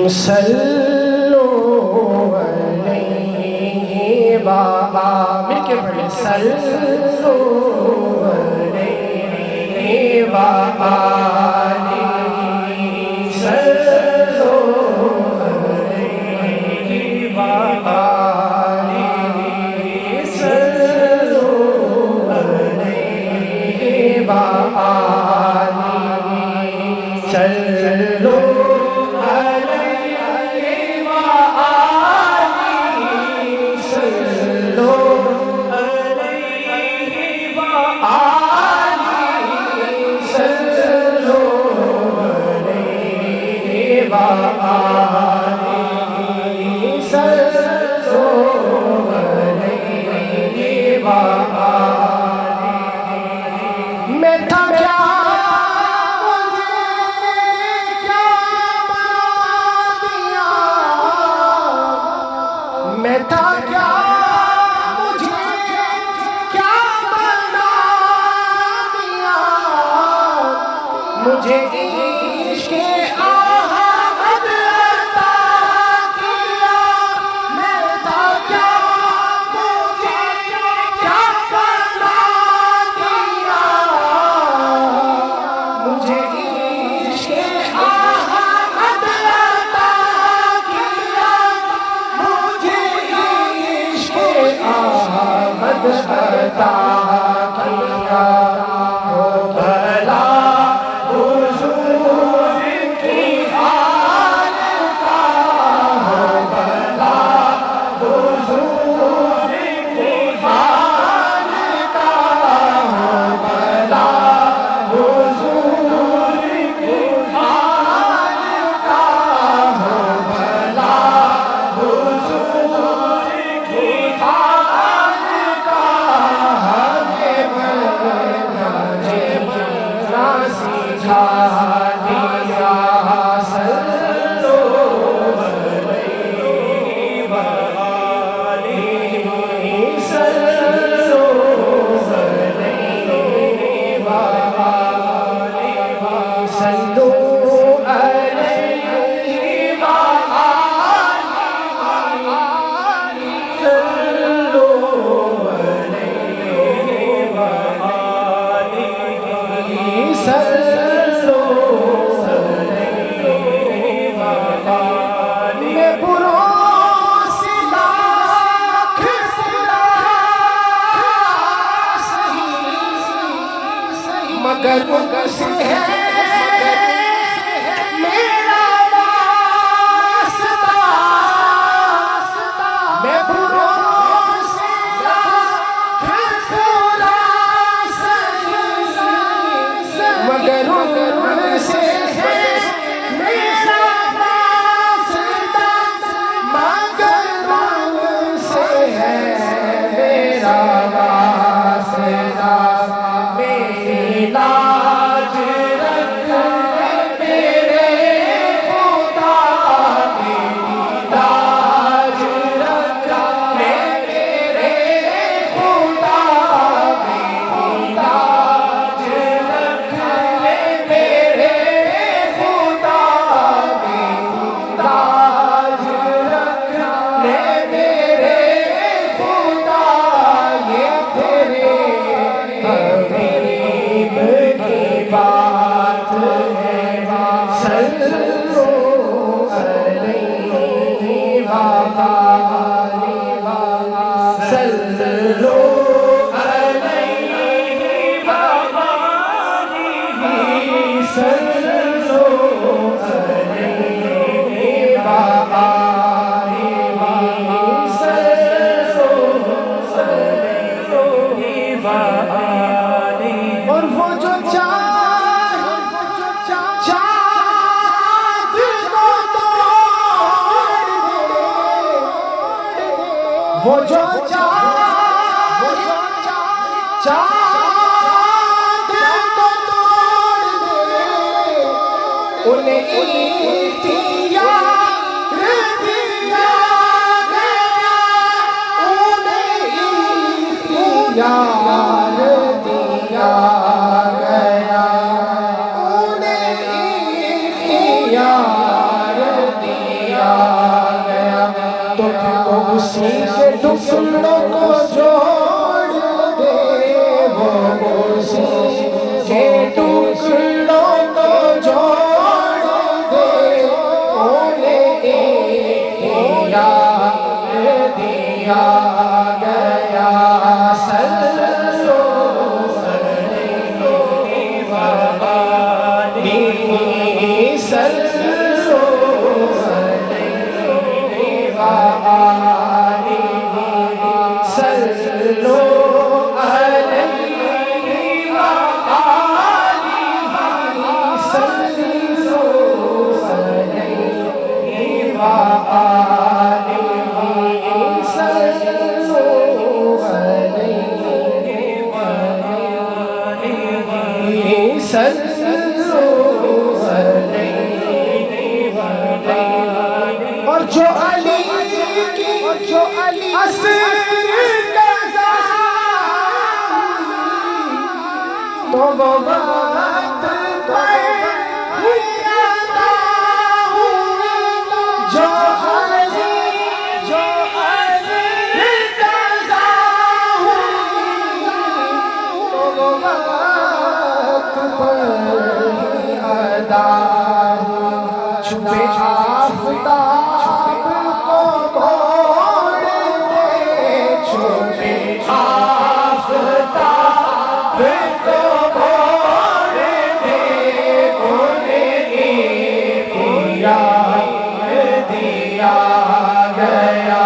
صلو علیہ بابا مل کے پڑھیں صلو علیہ بابا صلو علیہ بابا صلو علیہ بابا صلو میں تھا کیا مجھے کیا بنا دیا میں تھا کیا مجھے کیا بنا دیا مجھے عشق احمد عطا کیا میں تھا کیا مجھے کیا بنا دیا مجھے عشق احمد عطا کیا مجھے عشق احمد عطا کیا مگر کسی ہے میرا واسطہ میں بھروسے خدا سہی مگر سے ہے میرا واسطہ مگر سے ہے میرا واسطہ لاج رکھ میرے خدا میری لاج رکھ میرے خدا میری لاج رکھ میرے خدا میری لاج رکھ میرے خدا یہ تیرے بات ہے صلو علیہ بابا صلو علیہ بابا صلو علیہ بابا صلو علیہ بابا اور وہ جو وہ جو چاند کو توڑ دے انہیں اختیار دیا گیا انہیں اختیار دیا گیا انہیں اختیار اسی کے ٹکڑوں کو جوڑ دے وہ اسی کے ٹکڑوں کو جوڑ دے انہیں دیا دیا گیا سلو اور جو علی کی اصل تو وہ وقت پر جو چھپے آفتاب کو موڑ دے چھپے آفتاب کو موڑ دے انہیں دیا گیا